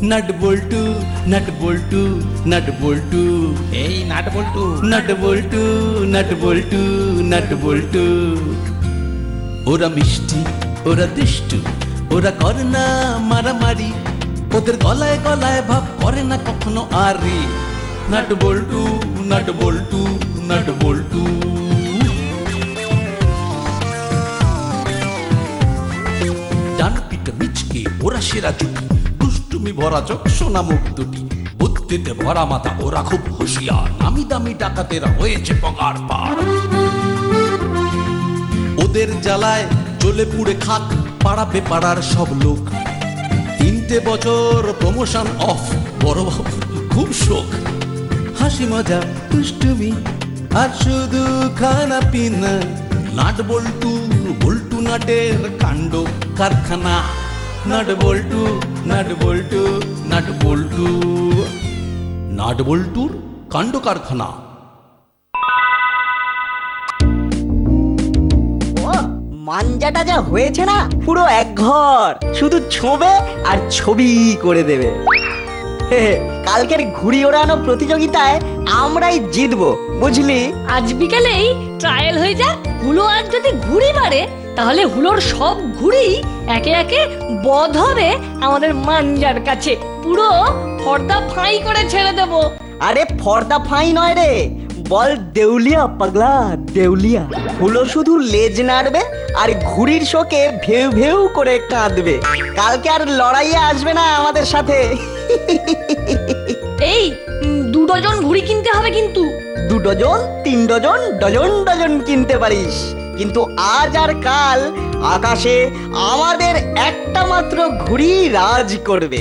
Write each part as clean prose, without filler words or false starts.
Nut বল্টু nut বল্টু nut বল্টু, এই nut বল্টু। Nut বল্টু nut বল্টু nut বল্টু। ওরা মিষ্টি, ওরা দুষ্টু, ওরা করে না মারামারি, ওদের গলায় গলায় ভাব করে না কখনো আরে। নাট বল্টু নাট বল্টু নাট বল্টু। ডান পিঠে মিচকে ওরা সেরা জুটি, দুষ্টুমি ভরা চোখ সোনা মুখ দুটি, বুদ্ধিতে ভরা মাথা ওরা খুব হুঁশিয়ার, নামি দামি ডাকাতেরা হয়েছে পগার পার। ওদের জ্বালায় জ্বলে পুড়ে খাক পাড়াবে পাড়ার সব লোক, 3টে বছর প্রমোশন অফ, বড় বাবু খুব শোক। হাসি মজা দুষ্টুমি আর শুধু খানা পিনা, নাট বল্টু বল্টু নাটের কাণ্ড কারখানা। নাট বল্টু নাট বল্টু নাট বল্টু, নাট বল্টুর কাণ্ড কারখানা। মাঞ্জাটা যা হয়েছে না, পুরো এক ঘর, শুধু ছোবে আর ছবি করে দেবে। হে হে, কালকের ঘুড়ি ওড়ানো প্রতিযোগিতায় আমরাই জিতবো, বুঝলি? আজ বিকেলেই ট্রায়াল হয়ে যাক। হুলো আজ যদি ঘুড়ি মারে, তাহলে হুলোর সব ঘুড়ি একে একে বধ হবে আমাদের মাঞ্জার কাছে। পুরো ফর্দা ফাই করে ছেড়ে দেব। আরে ফর্দা ফাই নয় রে, বল দেউলিয়া পাগলা, দেউলিয়া। হুলো শুধু লেজ নাড়বে আর ঘুড়ির শোকে ভেউ ভেউ করে কাঁদবে। কালকে আর লড়াইয়ে আসবে না আমাদের সাথে। এই 2 ডজন ঘুড়ি কিনতে হবে কিন্তু। 2 ডজন 3 ডজন ডজন ডজন কিনতে পারিস, কিন্তু আজ আর কাল আকাশে আমাদের একটা মাত্র ঘুড়ি রাজ করবে।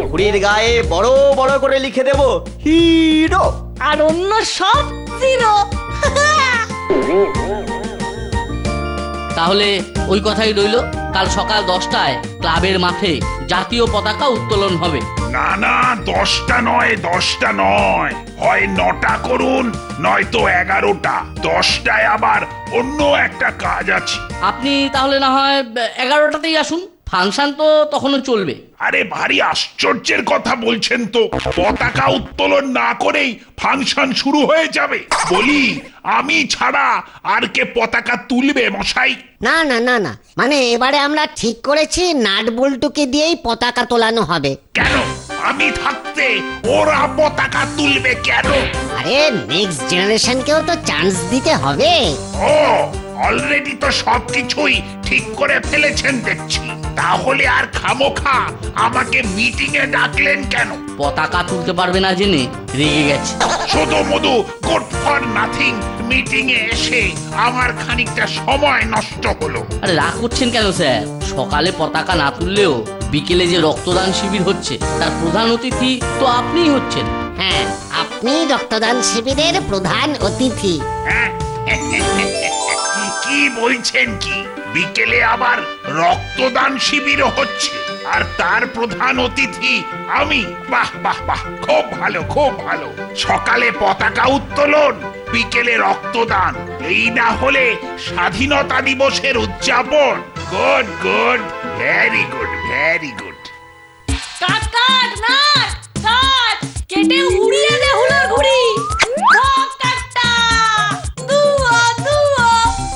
ঘুড়ির গায়ে বড় বড় করে লিখে দেব হিরো, আর অন্য সব জিরো। তাহলে ওই কথাই রইল, কাল সকাল 10টায় ক্লাবের মাঠে জাতীয় পতাকা উত্তোলন হবে। না না, 10টা নয়, 10টা নয়, হয় 9টা করুন, নয়তো 11টা। 10টায় আবার অন্য একটা কাজ আছে। আপনি তাহলে না হয় 11টাতেই আসুন, ফাংশন তো তখনও চলবে। আরে ভারী আশ্চর্যের কথা বলছেন তো, পতাকা উত্তোলন না করেই ফাংশন শুরু হয়ে যাবে? বলি, আমি ছাড়া আর কে পতাকা তুলবে মশাই? না না না না, মানে এবারে আমরা ঠিক করেছি নাট বল্টুকে দিয়েই পতাকা তোলানো হবে। কেন? আমি থাকতে ওরা পতাকা তুলবে কেন? আরে নেক্সট জেনারেশনকেও তো চান্স দিতে হবে। ও, অলরেডি তো সবকিছুই ঠিক করে ফেলেছেন দেখছি। তাহলে আর খামোখা আমাকে মিটিং এ ডাকলেন কেন? পতাকা তুলতে পারবে না জেনে রেগে গেছে। শুধু মধু গুড ফর নাথিং মিটিং এ এসে আমার খানিকটা সময় নষ্ট হলো। আরে রাগ করছেন কেন স্যার? সকালে পতাকা না তুললেও বিকেলে যে রক্তদান শিবির হচ্ছে তার প্রধান অতিথি তো আপনিই হচ্ছেন। হ্যাঁ, আপনি রক্তদান শিবিরের প্রধান অতিথি। হ্যাঁ? কি বলছেন কি? বিকেলে আবার রক্তদান শিবিরও হচ্ছে, আর তার প্রধান অতিথি আমি? বাহ বাহ বাহ, খুব ভালো খুব ভালো। সকালে পতাকা উত্তোলন, বিকেলে রক্তদান, এই না হলে স্বাধীনতা দিবসের উদযাপন। Good good, very good very good. Cut cut না কাট, কেটে উড়িয়ে দে হুলোর ঘুড়ি। ঢক কাটটা দুয়া দুয়া,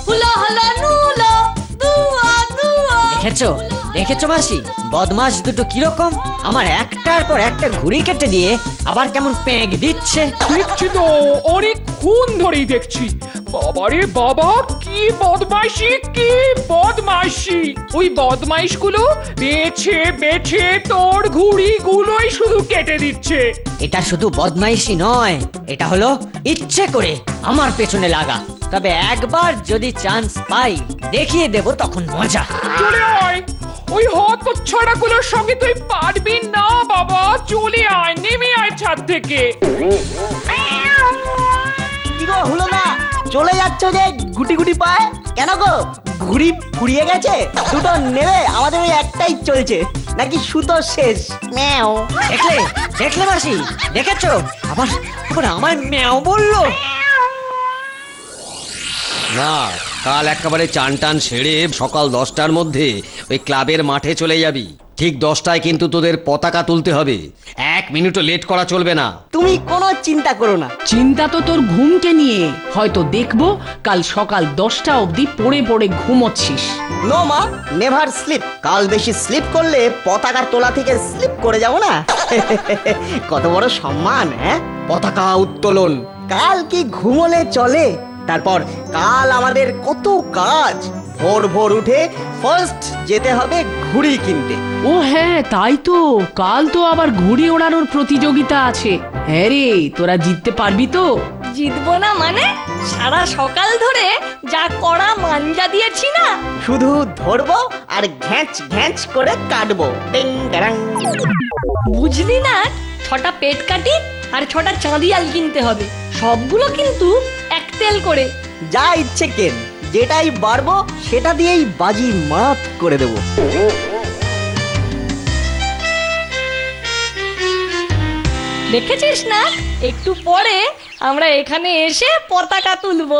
হুলো হলো নুলো দুয়া দুয়া। দেখেছো দেখেছো মাসি, বদমাস দুটো কিরকম, আমার একটার পর একটা ঘুড়ি কেটে দিয়ে আবার কেমন পেঁক দিচ্ছে। দেখছি তো, অনেকক্ষণ ধরেই দেখছি। বাবারে বাবা, কি বদমাইশি কি বদমাইশি! ওই বদমাইশগুলো বেছে বেছে তোর ঘুড়িগুলোই শুধু কেটে দিচ্ছে। এটা শুধু বদমাইশি নয়, এটা হলো ইচ্ছে করে আমার পেছনে লাগা। তবে একবার যদি চান্স পাই, দেখিয়ে দেব তখন মজা। চলে আয়, ওই হতচ্ছাড়াগুলোর সঙ্গে তুই পারবি না বাবা। চলে আয়, নেমে আয় ছাদ থেকে। কি গো হলো না, চলে যাচ্ছ যে গুটি গুটি পায় কেন গো? ঘুড়ি ফুরিয়ে গেছে? দুটো নেবে? আমাদের ওই একটাই চলছে, নাকি সুতো শেষ? ম্যাও। দেখলে দেখলে মাসি, দেখেছো? আবার আবার আমার ম্যাও বললো। না, কাল একেবারে চান টান সেরে সকাল 10টার মধ্যে ওই ক্লাবের মাঠে চলে যাবি। ঠিক 10টায় কিন্তু তোদের পতাকা তুলতে হবে, 1 মিনিটও লেট করা চলবে না। তুমি কোনো চিন্তা করো না। চিন্তা তো তোর ঘুমকে নিয়ে, হয়তো দেখবো কাল সকাল 10টা অবধি পড়ে পড়ে ঘুমোচ্ছিস। নো মা, নেভার স্লিপ। কাল বেশি স্লিপ করলে পতাকার তোলা থেকে স্লিপ করে যাব না। কত বড় সম্মান, হ্যাঁ? পতাকা উত্তোলন। কাল কি ঘুমোলে চলে? তারপর কাল আমাদের কত কাজ। ভোর ভোর উঠে ফার্স্ট যেতে হবে ঘুড়ি কিনতে। ও হ্যাঁ, তাই তো, কাল তো আবার ঘুড়ি ওড়ানোর প্রতিযোগিতা আছে। হ্যাঁ রে, তোরা জিততে পারবি তো? জিতবো না মানে? সারা সকাল ধরে যা কড়া মাঞ্জা দিয়েছি না। শুধু ধরবো আর ঘ্যাঁচ ঘ্যাঁচ করে কাটবো। টিং টাং। বুঝলি না, 6টা পেট কাটি আর 6টা চাঁদিয়াল কিনতে হবে। সবগুলো কিন্তু এক তেল করে। যা ইচ্ছে কেন, যেটাই বাড়বো সেটা দিয়েই বাজি মাত করে দেবো। দেখেছিস না, একটু পরে আমরা এখানে এসে পতাকা তুলবো।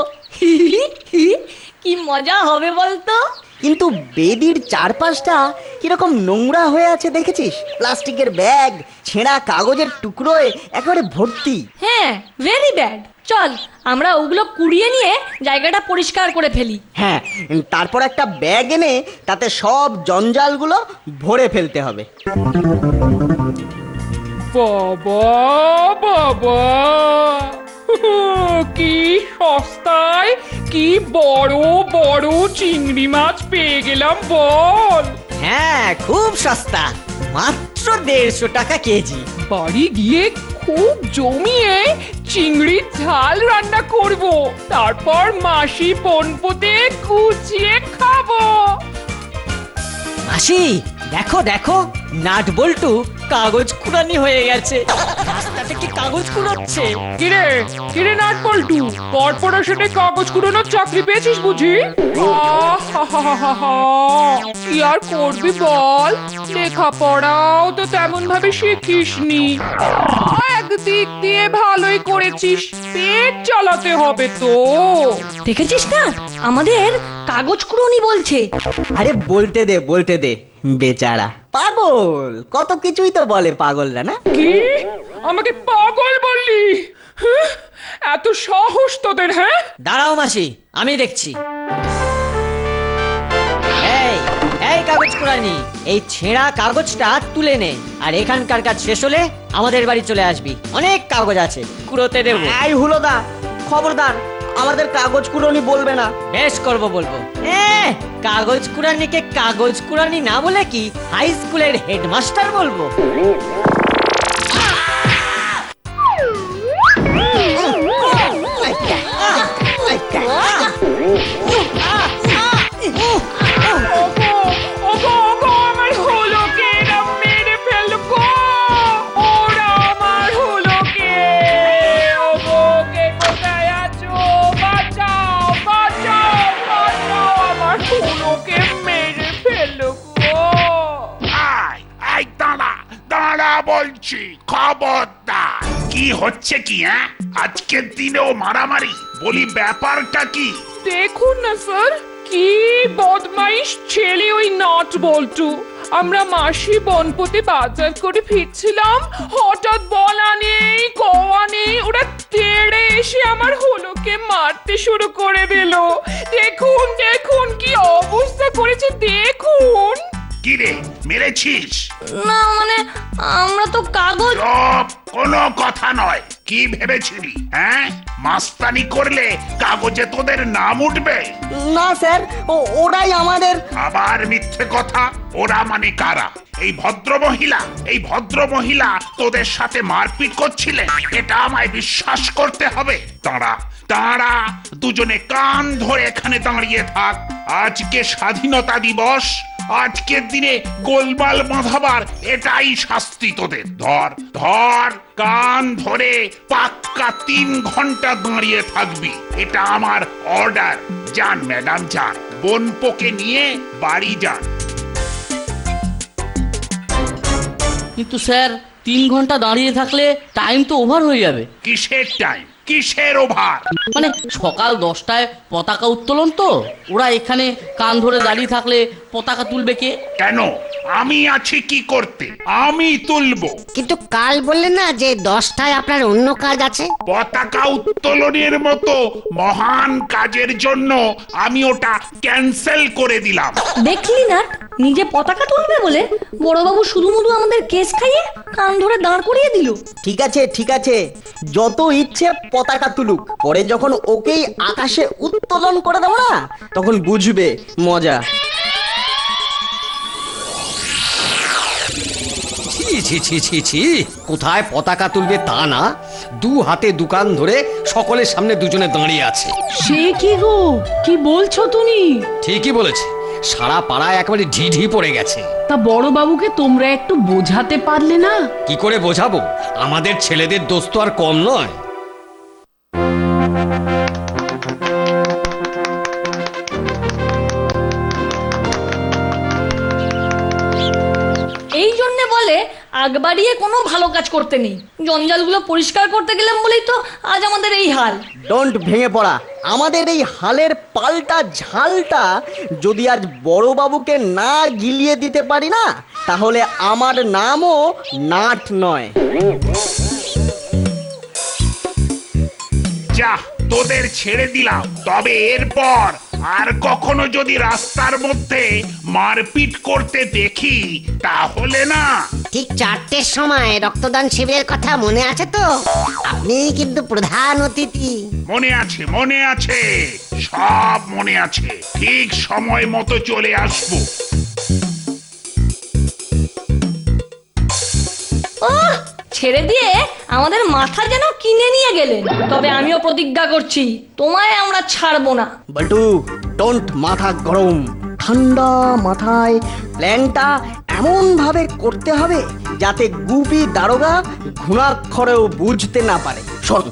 কি মজা হবে বলতো? কিন্তু বেদির চারপাশটা কিরকম নোংরা হয়ে আছে দেখেছিস? প্লাস্টিকের ব্যাগ, ছেঁড়া কাগজের টুকরোয় একেবারে ভর্তি। হ্যাঁ, ভেরি ব্যাড। চল আমরা ওগুলো কুড়িয়ে নিয়ে জায়গাটা পরিষ্কার করে ফেলি। হ্যাঁ, তারপর একটা ব্যাগ এনে তাতে সব জঞ্জালগুলো ভরে ফেলতে হবে। বাবা বাবা, কি সস্তায় কি বড় বড় চিংড়ি মাছ পেয়ে গেলাম বল। হ্যাঁ, খুব সস্তা, মাত্র 150 টাকা কেজি। বাড়ি গিয়ে খুব জমিয়ে চিংড়ির ঝাল রান্না করব, তারপর মাসি পনপোতে কুচিয়ে খাবো। মাসি, দেখো দেখো, নাট বল্টু কাগজ কুড়ানি হয়ে গেছে। রাস্তা থেকে কাগজ কুড়োচ্ছে। কিরে কিরে নাট পল্টু, কর্পোরেশনে কাগজ কুড়োনোর চাকরি পেয়েছিস বুঝি? আহাহাহাহা, কি আর করবি বল, লেখাপড়াও তো তেমন ভাবে শিখিসনি। একদিক দিয়ে ভালোই করেছিস, পেট চালাতে হবে তো। দেখেছিস না, আমাদের কাগজ কুড়োনি বলছে। আরে বলতে দে বলতে দে, বেচারা পাগল, কত কিছুই তো বলে পাগলরা, না? কি আমাকে পাগল বললি? হ্যাঁ? এত সাহস তোদের? হ্যাঁ, দাঁড়াও মাসি, আমি দেখছি। এই এই কাগজ কুড়ানি, এই ছেঁড়া কাগজটা তুলে নে, আর এখানকার কাজ শেষ হলে আমাদের বাড়ি চলে আসবি। অনেক কাগজ আছে, কুড়োতে দেবো। এই হুলোদা, খবরদার আমাদের কাগজ কুড়ানি বলবে না। বেশ করব, বলবো। কাগজ কুড়ানিকে কাগজ কুড়ানি না বলে কি হাই স্কুলের হেডমাস্টার বলবো? আমার হলোকে এরা মেরে ফেললো গো। ওরা আমার হলোকে। ওগো, কে কোথায় আছো? বাঁচাও বাঁচাও বাঁচাও, আমার হলোকে মেরে ফেললো গো। আয় আয়, দাঁড়া দাঁড়া বলছি, খবরদার। কি হচ্ছে কি? হ্যাঁ, আজকের দিনেও মারামারি? বলি ব্যাপারটা কি? দেখুন না স্যার, কি বদমাইশ ছেলে ওই নাট বল্টু। আমরা মাসি বনপতি বাজার করে ফিরছিলাম, হঠাৎ বলা নেই কওয়া নেই ওরা তেড়ে এসে আমার হলোকে মারতে শুরু করে দিল। দেখুন দেখুন কি অবস্থা করেছে দেখুন। কি রে, মেরেছিস? না মানে, আমরা তো কাগজ। চুপ, কোনো কথা নয়। কি ভেবেছিলি? হ্যাঁ, মাস্তানি করলে কাগজে তোদের নাম উঠবে? না স্যার, ওরাই আমাদের। আবার মিথ্যে কথা। ওরা মানে কারা? এই ভদ্র মহিলা তোদের সাথে মারপিট করছিলেন, এটা আমায় বিশ্বাস করতে হবে। তাঁরা দুজনে কান ধরে এখানে দাঁড়িয়ে থাক। আজকে স্বাধীনতা দিবস, আজকের দিনে গোলমাল বাঁধাবার এটাই শাস্তি তোদের। ধর কান ধরে পাক্কা 3 ঘন্টা দাঁড়িয়ে থাকবি, এটা আমার অর্ডার। যান ম্যাডাম, যান, বনপোকে নিয়ে বাড়ি যান। কিন্তু স্যার, 3 ঘন্টা দাঁড়িয়ে থাকলে টাইম তো ওভার হয়ে যাবে। কিসের টাইম? কিসের ওভার? মানে সকাল 10টায় পতাকা উত্তোলন তো, ওরা এখানে কান ধরে দাঁড়িয়ে থাকলে পতাকা তুলবে কে? কেন, আমি আছি কি করতে? আমি তুলবো। কিন্তু কাল বললেন না যে 10টায় আপনার অন্য কাজ আছে। পতাকা উত্তোলনের মতো মহান কাজের জন্য আমি ওটা ক্যান্সেল করে দিলাম। দেখলি না, নিজে পতাকা তুলবে বলে বড়বাবু শুধু আমাদের কেস খাইয়ে কান ধরে দাঁড় করিয়ে দিল। ঠিক আছে ঠিক আছে, যত ইচ্ছে পতাকা তুলুক, পরে যখন ওকেই আকাশে উত্তোলন করে দেবো না, তখন বুঝবে মজা। ছি ছি ছি ছি ছি, কোথায় পতাকা তুলবে তা না, দু হাতে দোকান ধরে সকলের সামনে দুজনে দাঁড়িয়ে আছে। সে কি গো, কি বলছো তুমি? ঠিকই বলেছে, সারা পাড়ায় একেবারে ঢিঢি পড়ে গেছে। তা বড় বাবুকে তোমরা একটু বোঝাতে পারলে না? কি করে বোঝাবো, আমাদের ছেলেদের দোষ তো আর কম নয়। এই জন্য বলে আগ বাড়িয়ে কোনো ভালো কাজ করতে নেই। জঞ্জালগুলো পরিষ্কার করতে গেলাম বলেই তো আজ আমাদের এই হাল। ডোন্ট ভেঙে পড়া, আমাদের এই হালের পাল্টা ঝালটা যদি আজ বড়বাবুকে না গিলিয়ে দিতে পারি না, তাহলে আমার নামও নাট নয়। যা, তোদের ছেড়ে দিলাম, তবে এরপর আর কখনো যদি রাস্তার মধ্যে মারপিট করতে দেখি তাহলে না। ঠিক 4টের সময় রক্তদান শিবিরের কথা মনে আছে তো? আপনি কিন্তু প্রধান অতিথি। মনে আছে, মনে আছে, সব মনে আছে। ঠিক সময় মতো চলে আসবো। ওহ, ছেড়ে দিয়ে আমাদের মাথা যেন কিনে নিয়ে গেলেন। তবে আমিও প্রতিজ্ঞা করছি, তোমায় আমরা ছাড়বো না। বল্টু, ডোন্ট মাথা গরম, ঠান্ডা মাথায় প্ল্যানটা এমন ভাবে করতে হবে যাতে গুপি দারোগা ঘুণাক্ষরেও বুঝতে না পারে। শোন,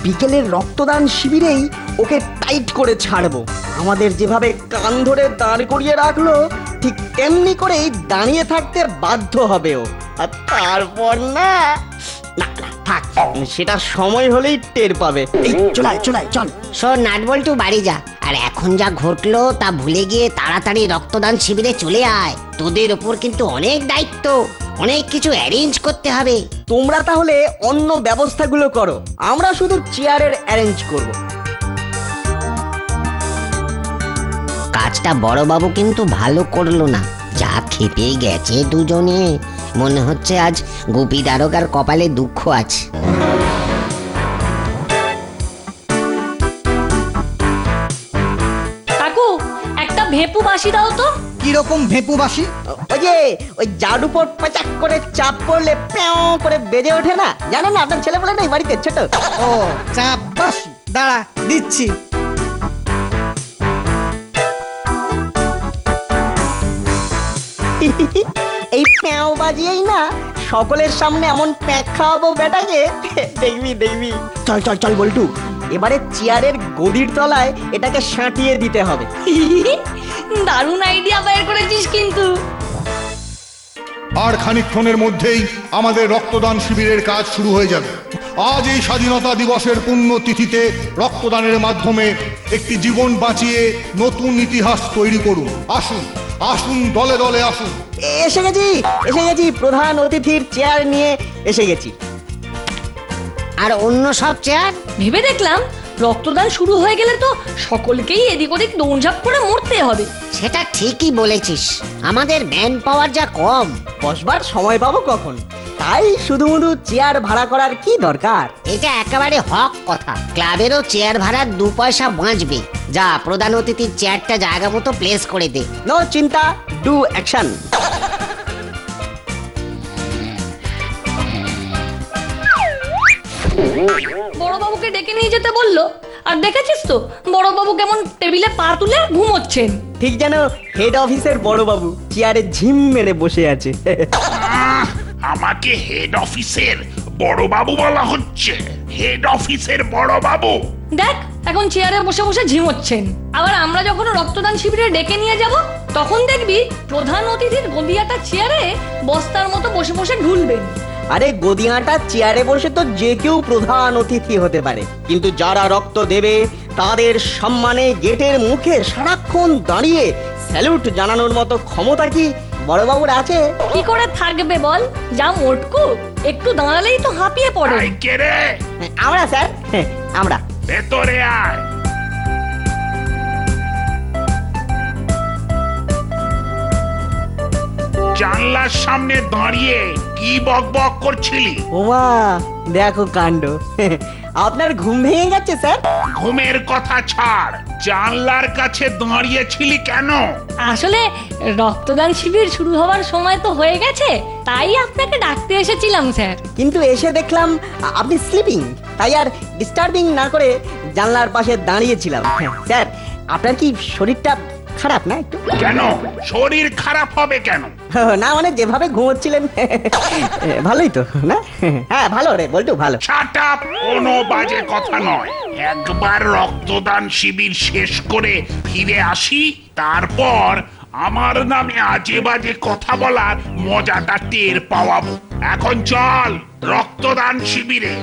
বিকেলের রক্তদান শিবিরেই ওকে টাইট করে ছাড়বো। আমাদের যেভাবে কান ধরে দাঁড় করিয়ে রাখলো, ঠিক তেমনি করেই দাঁড়িয়ে থাকতে বাধ্য হবে ও। আর তারপর না, না না, থাক, সেটা সময় হলেই টের পাবে। এই চলাই চলাই চল। শোন নাটবল্টু, বাড়ি যা, আর এখন যা ঘটলো তা ভুলে গিয়ে তাড়াতাড়ি রক্তদান শিবিরে চলে আয়। তোদের ওপর কিন্তু অনেক দায়িত্ব, অনেক কিছু অ্যারেঞ্জ করতে হবে। তোমরা তাহলে অন্য ব্যবস্থাগুলো করো, আমরা শুধু চেয়ারের অ্যারেঞ্জ করব। কাজটা বড়বাবু কিন্তু ভালো করলো না, যা খেপে গেছে দুজনে। মনে হচ্ছে আজ গুপি দারোগার কপালে দুঃখ আছে। কাকু, একটা ভেপু বাসি দাও তো। কিরকম ভেপু বাসি? ওই যে ওই জাডু পর পাচাক করে চাপ পড়লে প্যাও করে বেজে ওঠে না, জানো না? আপনার ছেলে বলে নাই বাড়িতে ছোট। ও চাপ বাসি, দাঁড়া দিচ্ছি। এই প্যাও বাজিয়েই না সকলের সামনে এমন প্যাক খাওয়াবো বেটাকে, দেখবি দেখবি। চল চল চল বল্টু, এবারে চেয়ারের গদির তলায় এটাকে সাঁটিয়ে দিতে হবে। দারুণ আইডিয়া বের করেছিস কিন্তু। আর খানিকক্ষণের মধ্যেই আমাদের রক্তদান শিবিরের কাজ শুরু হয়ে যাবে। আজ এই স্বাধীনতা দিবসের পুণ্যতিথিতে রক্তদানের মাধ্যমে একটি জীবন বাঁচিয়ে নতুন ইতিহাস তৈরি করুন। আসুন আসুন, দলে দলে আসুন। এসে গেছি এসে গেছি, প্রধান অতিথির চেয়ার নিয়ে এসে গেছি। আর অন্য সব চেয়ার? ভেবে দেখলাম রক্তদান শুরু হয়ে গেলে তো সকলকেই এদিক ওদিক দৌড়ঝাঁপ করে মরতে হবে। সেটা ঠিকই বলেছিস, আমাদের ম্যান পাওয়ার যা কম। বসবার সময় পাবো কখন? তাই শুধু চেয়ার ভাড়া করার কি দরকার? এটা একেবারে হক কথা। ক্লাবেরও চেয়ার ভাড়ার 2 পয়সা বাঁচবে। যা, প্রধান অতিথির চেয়ারটা জায়গা মতো প্লেস করে দে। নো চিন্তা, ডু অ্যাকশন। বড়বাবুকে ডেকে নিয়ে যেতে বললো, আর দেখেছিস তো বড়বাবু কেমন টেবিলে পা তুলে ঘুমোচ্ছেন। ঠিক যেন হেড অফিসের বড়বাবু চেয়ারে ঝিম মেরে বসে আছে। আমাকে হেড অফিসের বড়বাবু বলা হচ্ছে? হেড অফিসের বড়বাবু? দেখ, এখন চেয়ারে বসে বসে ঝিমোচ্ছেন। আবার আমরা যখন রক্তদান শিবিরে ডেকে নিয়ে যাব, তখন দেখবি প্রধান অতিথির গদিয়াটা চেয়ারে বস্তার মতো বসে বসে ঢুলবেন। আরে গদিয়াটা চেয়ারে বসে তো যে কেউ প্রধান অতিথি হতে পারে, কিন্তু যারা রক্ত দেবে তাদের সম্মানে গেটের মুখে সারাক্ষণ দাঁড়িয়ে স্যালুট জানানোর মতো ক্ষমতা কি বড়বাবুর আছে? কি করে থাকবে বল? যা মোটকু, একটু দাঁড়ালেই তো হাঁপিয়ে পড়ে। আই কে রে? আমরা স্যার, আমরা। ভেতরে আয়। জানলার সামনে দাঁড়িয়ে কি বকবক করছিলি? ওমা, দেখো কাণ্ড। আপনার ঘুম ভেঙে গেছে স্যার? ঘুমের কথা ছাড়, জানলার কাছে দাঁড়িয়েছিলি কেন? আসলে রক্তদান শিবির শুরু হওয়ার সময় তো হয়ে গেছে, তাই আপনাকে ডাকতে এসেছিলাম স্যার। কিন্তু এসে দেখলাম আপনি স্লিপিং, তাই আর ডিস্টার্বিং না করে জানলার পাশে দাঁড়িয়েছিলাম। স্যার, আপনার কি শরীরটা খারাপ না একটু? কেন শরীর খারাপ হবে কেন? না মানে যেভাবে ঘুমোচ্ছিলেন ভালোই তো না? হ্যাঁ ভালো রে বল্টু, ভালো। শাট আপ, কোনো বাজে কথা নয়। একবার রক্তদান শিবির শেষ করে ফিরে আসি, তারপর আমার নামে আজে বাজে কথা বলার মজাটা টের পাওয়াবো। এখন চল রক্তদান শিবিরে।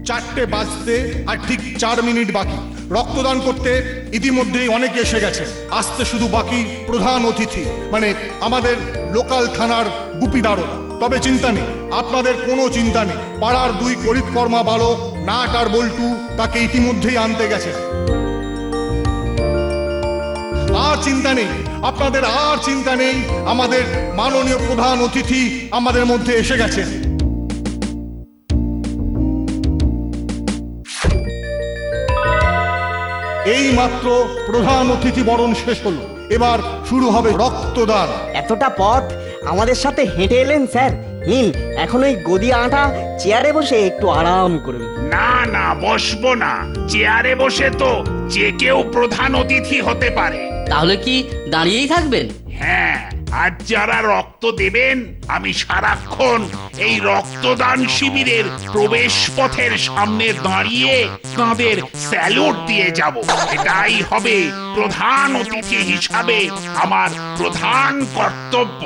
4টে বাজতে আর ঠিক 4 মিনিট বাকি। রক্তদান করতে ইতিমধ্যেই অনেকে এসে গেছে। আসতে শুধু বাকি প্রধান অতিথি, মানে আমাদের লোকাল থানার গুপিদারো। তবে চিন্তা নেই, আপনাদের কোনো চিন্তা নেই। পাড়ার 2 করিতকর্মা বালক নাট আর বল্টু তাকে ইতিমধ্যেই আনতে গেছে। আর চিন্তা নেই, আপনাদের আর চিন্তা নেই। আমাদের মাননীয় প্রধান অতিথি আমাদের মধ্যে এসে গেছে। এই মাত্র প্রধান অতিথি বরণ শেষ হলো, এবার শুরু হবে রক্তদান। এতটা পথ আমাদের সাথে হেঁটে এলেন স্যার, নিন এখন ওই গদি আটা চেয়ারে বসে একটু আরাম করুন। না না, বসবো না। চেয়ারে বসে তো যে কেউ প্রধান অতিথি হতে পারে। তাহলে কি দাঁড়িয়েই থাকবেন? হ্যাঁ, আর যারা রক্ত দেবেন আমি সারাক্ষণ এই রক্তদান শিবিরের প্রবেশ পথের সামনে দাঁড়িয়ে তাদের স্যালুট দিয়ে যাব। এটাই হবে প্রধান অতিথি হিসাবে আমার প্রধান কর্তব্য।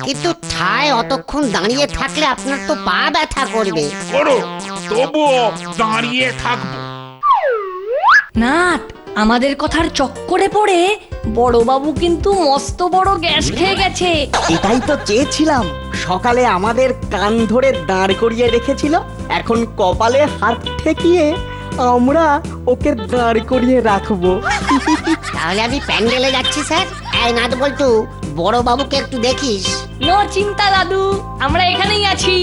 কিন্তু ঠায় অতক্ষণ দাঁড়িয়ে থাকলে আপনার তো পা ব্যথা করবে। করো, তবুও দাঁড়িয়ে থাকবো। নাট, আমাদের কথার চক্করে পড়ে বড়বাবু কিন্তু মস্ত বড় গ্যাস খেয়ে গেছে। এটাই তো চেয়েছিলাম। সকালে আমাদের কান ধরে দাঁড় করিয়ে রেখেছিল, এখন কপালে হাত ঠেকিয়ে আমরা ওকে দাঁড় করিয়ে রাখবো। তাহলে আমি প্যান্ডেলে যাচ্ছি স্যার। এই নাট বল্টু, বড় বাবুকে একটু দেখিস। নো চিন্তা দাদু, আমরা এখানেই আছি।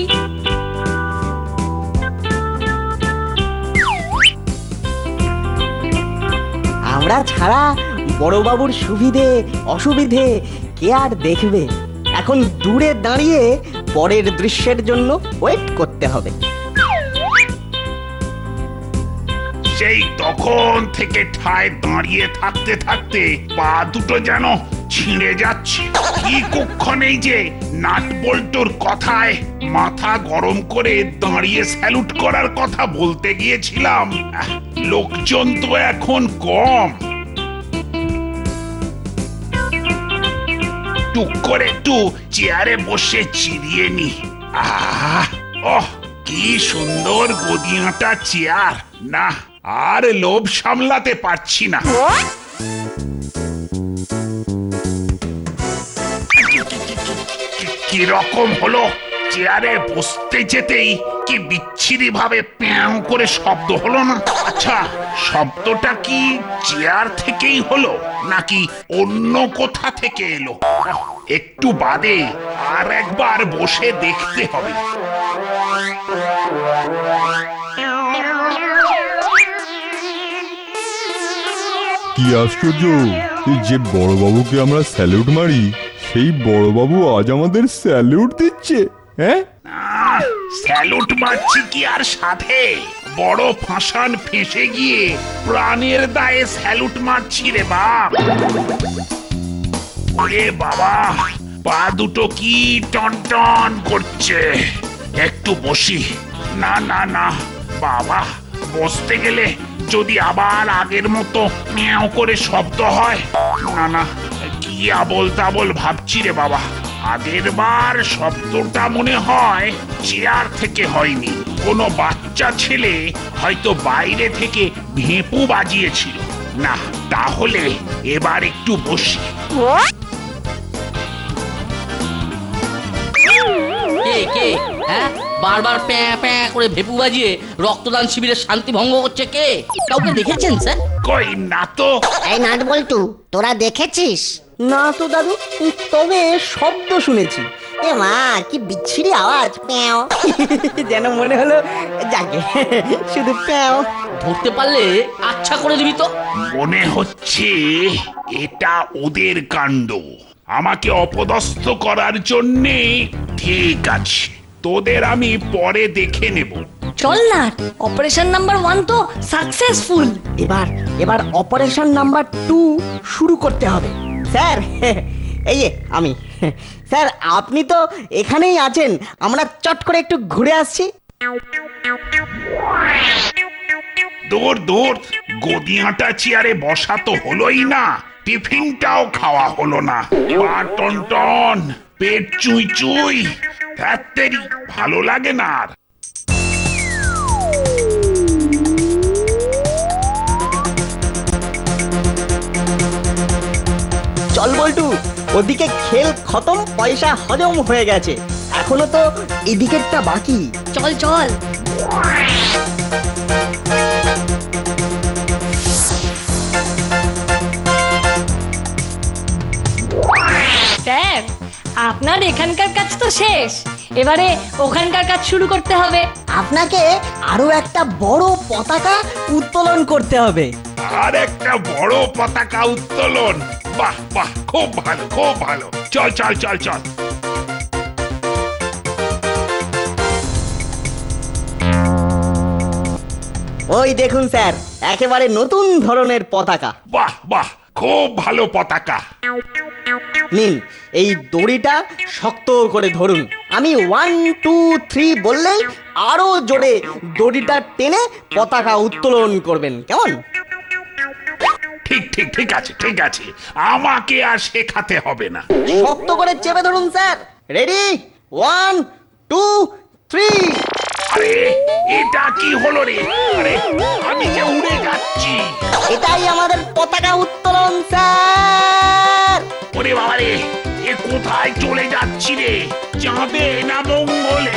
আমরা ছাড়া বড়বাবুর সুবিধে অসুবিধে কে আর দেখবে? এখন দূরে দাঁড়িয়ে পরের দৃশ্যের জন্য ওয়েট করতে হবে। সেই তখন থেকে ঠায় দাঁড়িয়ে থাকতে থাকতে পা দুটো যেন ছিঁড়ে যাচ্ছে। কি কুক্ষণেই যে নাট বল্টুর কথায় মাথা গরম করে দাঁড়িয়ে স্যালুট করার কথা বলতে গিয়েছিলাম। লোকজন তো এখন কম। টুক করে একটু চেয়ারে বসে চিরিয়ে নি। ওহ, কি সুন্দর গদিয়াটা চেয়ার। না, আর লোভ সামলাতে পারছি না। কি রকম হলো? চেয়ারে বসতে যেতেই কি বিচ্ছিরি ভাবে প্যাঁ করে শব্দ হলো না? আচ্ছা, শব্দটা কি চেয়ার থেকেই হলো নাকি অন্য কোথা থেকে এলো? একটু বাদে আর একবার বসে দেখতে হবে। কি আশ্চর্য, এই যে বড়বাবুকে আমরা স্যালুট মারি সেই বড়বাবু আজ আমাদের স্যালুট দিচ্ছে। হ্যাঁ, স্যালুট মারছি কি আর সাথে বড় ফাঁসান ফেঁসে গিয়ে প্রাণের দায়ে স্যালুট মারছি রে বাপ। ওরে বাবা, পা দুটো কি টনটন করছে। একটু বসি। না না না বাবা, বসতে গেলে যদি আবার আগের মতো ম্যাও করে শব্দ হয়। না না, কি আবোল তাবোল ভাবছি রে বাবা। আগের বার শব্দটা মনে হয় চেয়ার থেকে হয়নি, কোনো বাচ্চা ছেলে হয়তো বাইরে থেকে ভেপু বাজিয়েছিল। না, তাহলে এবার একটু বসি। কে কে হ্যাঁ বারবার প্যাঁ প্যাঁ করে ভেপু বাজিয়ে রক্তদান শিবিরের শান্তি ভঙ্গ করছে কে? কাউকে দেখেছেন স্যার? কই না তো। এই নাট বল্টু, তোরা দেখেছিস? না তো দাদু, তবে শব্দ শুনেছি। এ মা, কি বিচ্ছিরি আওয়াজ! প্যাও। যেন মনে হলো যাকে শুধু প্যাও। ধরতে পারলে আচ্ছা করে দিবি তো। মনে হচ্ছে এটা ওদের কাণ্ড, আমাকে অপদস্থ করার জন্যে। ঠিক আছে, তোদের আমি পরে দেখে নেব। চল না, অপারেশন নাম্বার 1 তো সাকসেসফুল। এবার এবার অপারেশন নাম্বার 2 শুরু করতে হবে। স্যার, এই যে আমি। স্যার, আপনি তো এখানেই আছেন, আমরা চট করে একটু ঘুরে আসছি। দূর দূর, গদিয়াটা চেয়ারে বসা তো হলোই না, টিফিনটাও খাওয়া হলো না। পা টনটন, পেট চুই চুই, ধ্যাত্তেরি, ভালো লাগে না আর। চল বল্টু, ওদিকে খেল খতম, পয়সা হজম হয়ে গেছে, এখনো তো এদিকেরটা বাকি। চল চল। স্যার, আপনার এখানকার কাজ তো শেষ, এবারে ওখানকার কাজ শুরু করতে হবে। আপনাকে আরো একটা বড় পতাকা উত্তোলন করতে হবে। আর একটা বড় পতাকা উত্তোলন, বাহ বাহ, খুব ভালো খুব ভালো। চল চল চল চল। ওই দেখুন স্যার, একেবারে নতুন ধরনের পতাকা। বাহ বাহ, খুব ভালো পতাকা। নিন, এই দড়িটা শক্ত করে ধরুন। আমি 1 2 3 বললেই আরো জোরে দড়িটা টেনে পতাকা উত্তোলন করবেন, কেমন? ঠিক ঠিক ঠিক আছে ঠিক আছে, আমাকে আর শেখাতে হবে না। শক্ত করে চেপে ধরুন স্যার। রেডি? 1 2 3। আরে, এটা কি হলো রে? আরে, আমি যে উড়ে যাচ্ছি। এটাই আমাদের পতাকা উত্তোলন স্যার। ওরে বাবা রে, এ কোথায় চলে যাচ্ছি রে? চাঁদে না মঙ্গলে?